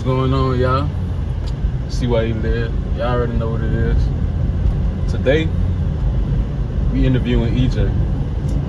going on, y'all? See why he live. Y'all already know what it is. Today, we interviewing EJ.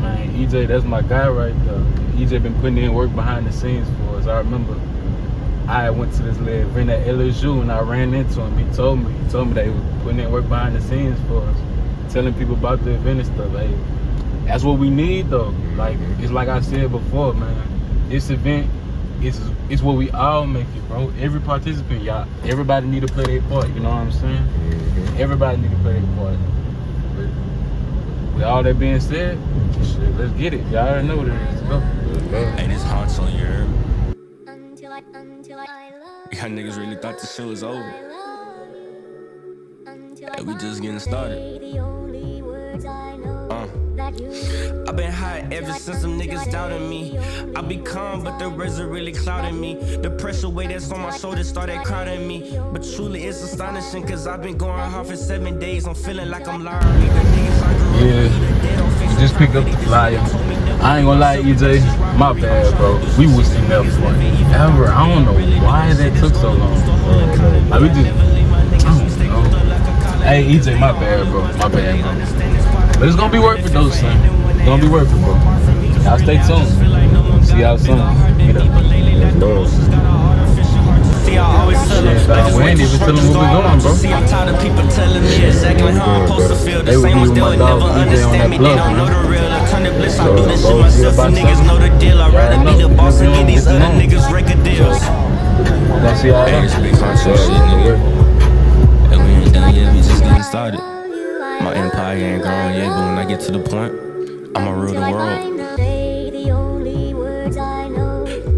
Man, EJ, that's my guy right there. EJ been putting in work behind the scenes for us. I remember I went to this little event at LSU and I ran into him. He told me that he was putting in work behind the scenes for us, telling people about the event and stuff. Hey, that's what we need though. Like, it's like I said before, man. This event, it's what we all make it, bro. Every participant, y'all, everybody need to play their part, you know what I'm saying? Everybody need to play their part. With all that being said, shit, let's get it. Y'all already know what it is. Let's go. Hey, this heart's on your Y'all niggas really thought this shit was over. Hey, we just getting started. I've been high ever since some niggas doubted me. I be calm, but the words are really clouding me. The pressure weight that's on my shoulders started crowding me. But truly it's astonishing, cause I've been going hard for 7 days. I'm feeling like I'm Larry. Yeah, just pick up the flyer. I ain't gonna lie, EJ, my bad, bro. We was sitting there forever. I don't know why that took so long. Like, we just, I don't know. Hey, EJ, my bad, bro. My bad, bro. But it's gonna be worth it though, son. It's gonna be worth it, bro. Y'all stay tuned. See y'all soon. Get up. See, I always tell them, We ain't even telling what we going, bro. See, I'm tired of people telling me exactly how I'm supposed to feel. The same ones, they'll never understand me. They don't know the real. I turn the bliss, I do this shit myself. You niggas know the deal. I'd rather be the boss and get these other niggas record deals. Let's see how it is. And we ain't done yet, we just getting started. My empire ain't grown yet, but when I get to the point, I'ma rule the world.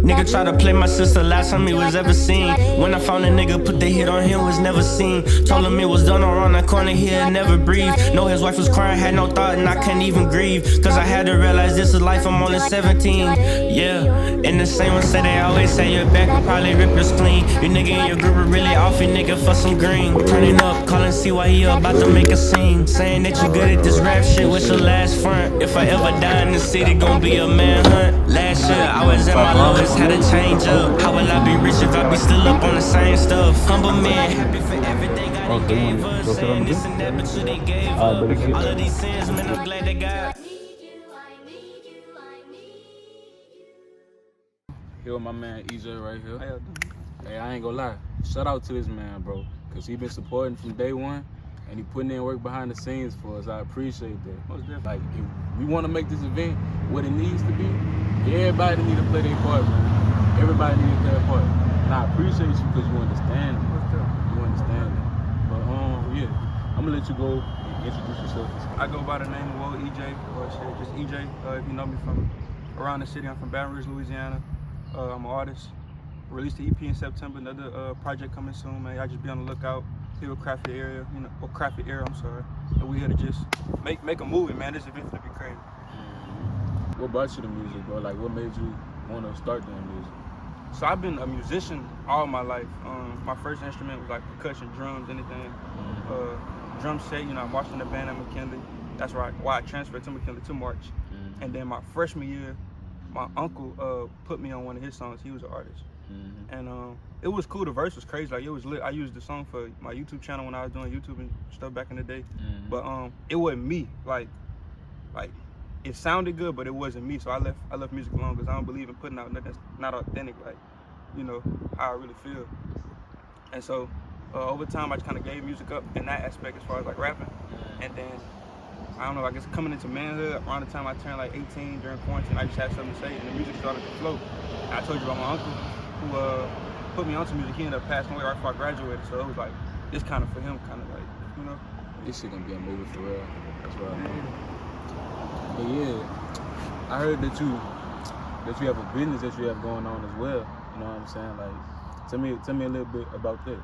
Nigga try to play my sister last time he was ever seen. When I found a nigga put the hit on him was never seen. Told him it was done around the corner, he'd never breathe. Know his wife was crying, had no thought and I couldn't even grieve. Cause I had to realize this is life, I'm only 17. Yeah, and the same one said they always say your back will probably rip your spleen. You nigga in your group are really off, you nigga for some green. Turning up, calling CYE about to make a scene. Saying that you good at this rap shit, what's your last front? If I ever die in the city, gon' be a manhunt. Last year I was at my lowest, had to change up. How will I be rich if I be still up on the same stuff? Humble man, happy for everything God gave us. Saying this and that, but you didn't give up. All of these sins, man, I'm glad they got. Here with my man EJ right here. Hey, I ain't gonna lie. Shout out to this man, bro. Cause he been supporting from day one and he putting in work behind the scenes for us. I appreciate that. Like, if we wanna make this event what it needs to be, everybody need to play their part, man. Everybody need to play their part. And I appreciate you because you understand it. You understand it. But yeah, I'm gonna let you go and introduce yourself. I go by the name of WoahhEj, or shit, just EJ. If you know me from around the city, I'm from Baton Rouge, Louisiana. I'm an artist. Released the EP in September. Another project coming soon, man. I just be on the lookout. Here with Craftyourera, Craftyourera, I'm sorry. And we here to just make a movie, man. This event's gonna be crazy. What brought you to music, bro? Like, what made you want to start doing music? So I've been a musician all my life. My first instrument was like percussion, drums, anything. Drum set, I marched in the band at McKinley. That's why I transferred to McKinley to March. And then my freshman year, my uncle put me on one of his songs. He was an artist. And it was cool. The verse was crazy. Like, it was lit. I used the song for my YouTube channel when I was doing YouTube and stuff back in the day. But it wasn't me. Like it sounded good, but it wasn't me. So I left music alone because I don't believe in putting out nothing that's not authentic, like, how I really feel. And so over time, I just kind of gave music up in that aspect as far as like rapping. And then, I don't know, I guess coming into manhood, around the time I turned like 18 during quarantine, I just had something to say and the music started to flow. And I told you about my uncle who put me onto music. He ended up passing away right before I graduated. So it was like, it's kind of for him, kind of like, This shit gonna be a movie for real. That's what I mean. But yeah, I heard that you have a business that you have going on as well. You know what I'm saying? Like, tell me a little bit about that.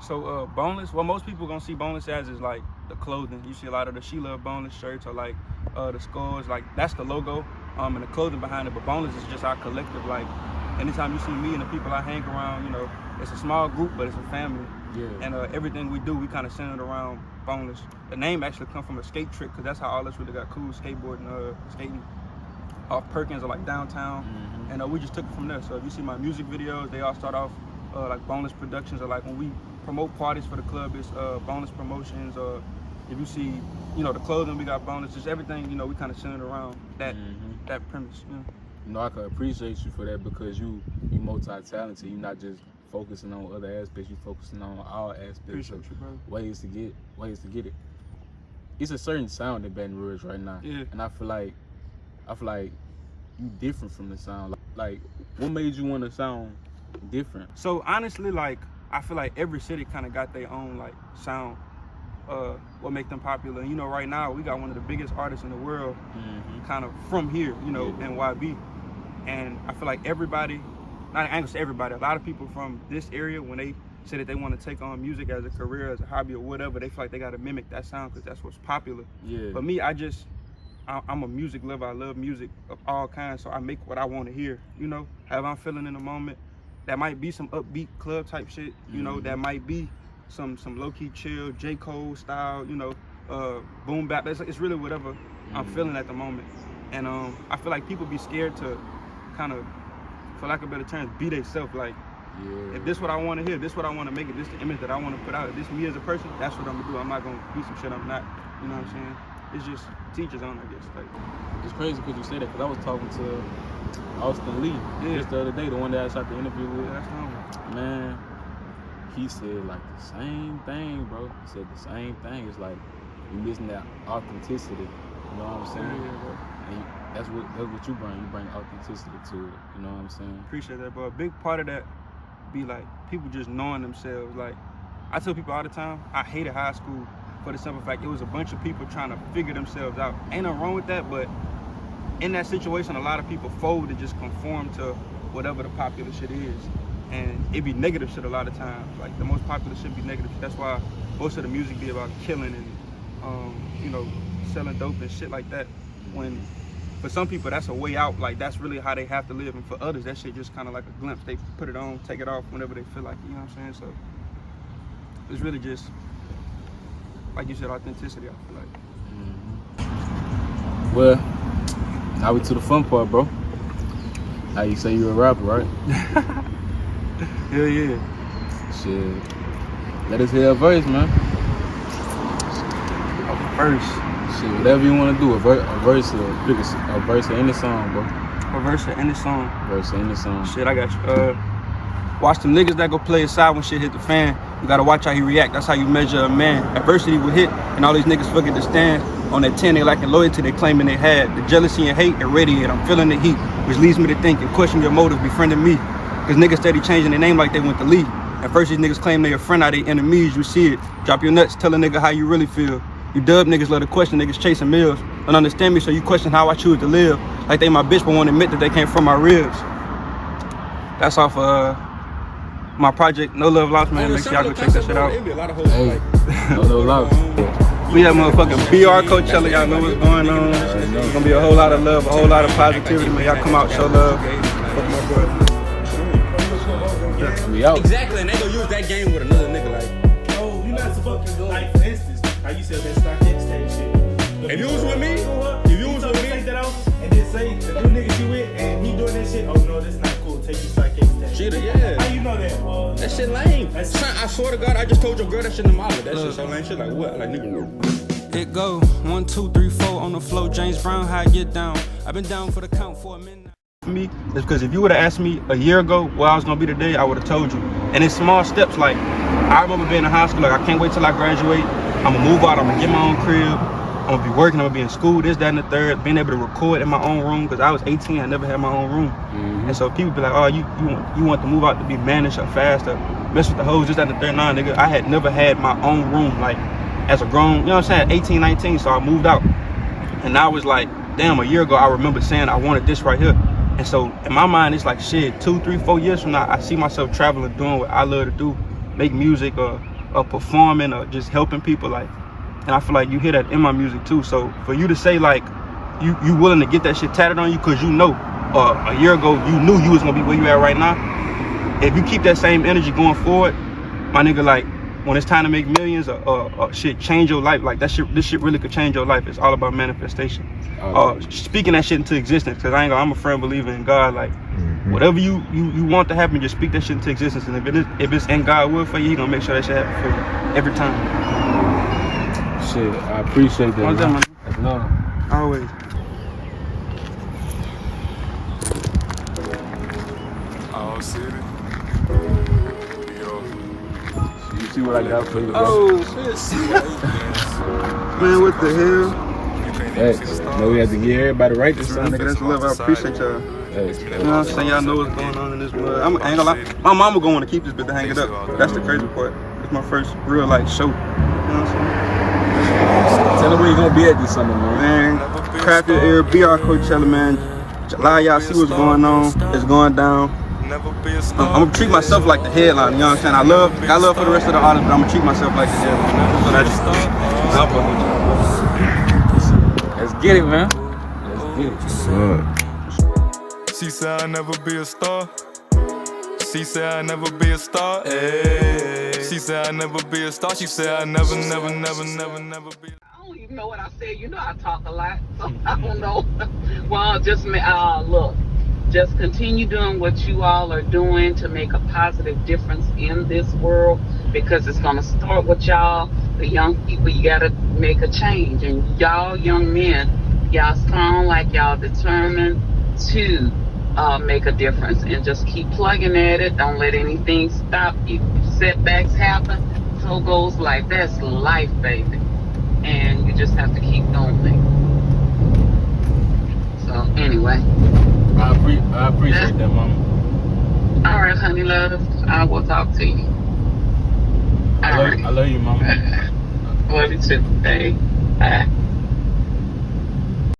So Boneless, what most people gonna see Boneless as is like the clothing. You see a lot of the She Love Boneless shirts or like the scores, like that's the logo and the clothing behind it. But Boneless is just our collective. Like, anytime you see me and the people I hang around, it's a small group, but it's a family. Yeah. And everything we do, we kind of centered around Boneless. The name actually come from a skate trick, because that's how all us really got cool, skateboarding, skating off Perkins or like downtown. And we just took it from there. So if you see my music videos, they all start off like boneless productions, or like when we promote parties for the club, it's boneless promotions, or if you see, you know, the clothing, we got bonus, just everything, you know, we kind of centered around that that premise. You know? You know, I can appreciate you for that because you multi-talented. You're not just focusing on other aspects. You're focusing on all aspects. Appreciate you, bro. Ways to get it. It's a certain sound in Baton Rouge right now, and I feel like you different from the sound. Like, what made you want to sound different? So honestly, like, I feel like every city kind of got their own like sound. What make them popular? And, you know, right now we got one of the biggest artists in the world, kind of from here, you know, NYB. And I feel like everybody, not I ain't gonna say everybody, a lot of people from this area, when they say that they want to take on music as a career, as a hobby or whatever, they feel like they got to mimic that sound because that's what's popular. But me, I'm a music lover. I love music of all kinds, so I make what I want to hear, you know, however I'm feeling in the moment. That might be some upbeat club type shit, you know, that might be some low-key chill, J. Cole style, you know, boom bap. It's really whatever I'm feeling at the moment. And I feel like people be scared to kind of, for lack of better terms, be they self. Like, if this what I want to hear, this what I want to make it, this the image that I want to put out, if this me as a person, that's what I'm gonna do. I'm not gonna be some shit I'm not, you know what I'm saying? It's just teachers on, I guess. Like, it's crazy because you say that, because I was talking to Austin Lee just the other day, the one that I shot the interview with. That's home. Man, he said like the same thing, bro. He said the same thing. It's like you missing that authenticity. You know what I'm saying? Bro. And that's what you bring. You bring authenticity to it. You know what I'm saying? Appreciate that, bro. A big part of that be like people just knowing themselves. Like, I tell people all the time, I hated high school for the simple fact it was a bunch of people trying to figure themselves out. Ain't nothing wrong with that, but in that situation, a lot of people fold and just conform to whatever the popular shit is. And it be negative shit a lot of times. Like, the most popular shit be negative. That's why most of the music be about killing and, you know, selling dope and shit like that. When, for some people, that's a way out. Like, that's really how they have to live. And for others, that shit just kind of like a glimpse. They put it on, take it off whenever they feel like it, you know what I'm saying? So, it's really just, like you said, authenticity, I feel like. Well, now we to the fun part, bro. How you say you're a rapper, right? Hell yeah. Shit. Let us hear a verse, man. A verse. Shit, whatever you want to do. A verse of any song, bro. A verse of any song. Verse of any song. Shit, I got you. Watch them niggas that go play aside when shit hit the fan. You gotta watch how he react. That's how you measure a man. Adversity will hit, and all these niggas forget to stand. On that 10, they lacking loyalty, they claiming they had. The jealousy and hate, it radiate. I'm feeling the heat, which leads me to think and question your motive befriending me. Cause niggas steady changing their name like they went to leave. At first, these niggas claim they a friend, now they enemies. You see it. Drop your nuts, tell a nigga how you really feel. You dub niggas love to question niggas chasing meals. Don't understand me, so you question how I choose to live. Like they my bitch, but won't admit that they came from my ribs. That's off my project, No Love Lost, man. Make sure y'all go check that shit out. Hey, No Love Lost. We have motherfucking BR Coachella, y'all know what's going on. It's gonna be a whole lot of love, a whole lot of positivity, man. Y'all come out, show love. We out. Exactly, and they gonna use that game with another nigga like. Oh, you not supposed to go, like, for instance, how you said that StockX type shit. If you was with me, take that out and then say the new niggas you with and he doing that shit, oh no, that's not cool. Take your StockX tag. Cheater, yeah. How you know that? That shit lame. Son, I swear to God, I just told your girl that shit in the mall. That shit so lame. Shit like what? Like nigga. It go 1, 2, 3, 4 on the floor. James Brown, how I get down. I've been down for the count for a minute. For me, it's because if you would have asked me a year ago where I was gonna be today, I would have told you. And it's small steps. Like, I remember being in high school, like I can't wait till I graduate. I'm gonna move out, I'm gonna get my own crib. I'm gonna be working, I'm gonna be in school, this, that, and the third. Being able to record in my own room, because I was 18, I never had my own room. And so people be like, oh, you want to move out to be managed or fast or mess with the hoes, this, that, and the third. Nah, nigga, I had never had my own room, like, as a grown, you know what I'm saying, 18, 19, so I moved out. And I was like, damn, a year ago, I remember saying I wanted this right here. And so in my mind, it's like, shit, 2, 3, 4 years from now, I see myself traveling, doing what I love to do, make music or performing or just helping people, like. And I feel like you hear that in my music too. So for you to say like you willing to get that shit tatted on you because you know a year ago you knew you was gonna be where you at right now. If you keep that same energy going forward, my nigga, like when it's time to make millions or shit change your life, like this shit really could change your life. It's all about manifestation. Speaking that shit into existence, because I'm a firm believer in God. Like whatever you want to happen, just speak that shit into existence. And if it's in God will for you, He gonna make sure that shit happen for you every time. Shit, I appreciate that. All the time, man. That's love. Always. All city. You see what I got for you, bro? Oh shit. Man, what the hell? Hey, know we have to get everybody right this time. Nigga, that's love. I appreciate y'all. Hey, You know what I'm saying? Y'all know what's going on in this mud. I ain't gonna lie. My mama gonna want to keep this bitch to hang it up. That's the crazy part. It's my first real like show. You know what I'm saying? tell them where you gonna be at this summer, man. Man, Craftyourera, BR Coachella, man. July, y'all see what's going on. It's going down. I'm gonna treat myself like the headline. You know what I'm saying? I love for the rest of the artists, but I'm gonna treat myself like the headline. So that's I'll fuck with y'all. Let's get it, man. Let's get it. She said I'll never be a star. She said I'll never be a star. Hey. She said I'll never be a star. She said I'll never be a star. I don't even know what I said. You know I talk a lot, so I don't know. Well, just look, just continue doing what you all are doing to make a positive difference in this world, because it's gonna start with y'all, the young people. You gotta make a change, and y'all young men, y'all strong, like y'all determined to make a difference, and just keep plugging at it. Don't let anything stop you. Setbacks happen, so goes life. That's life, baby. And you just have to keep going. So anyway, I appreciate that, mama. all right, honey love, I will talk to you. I love you, mama. Love you too. Hey, bye.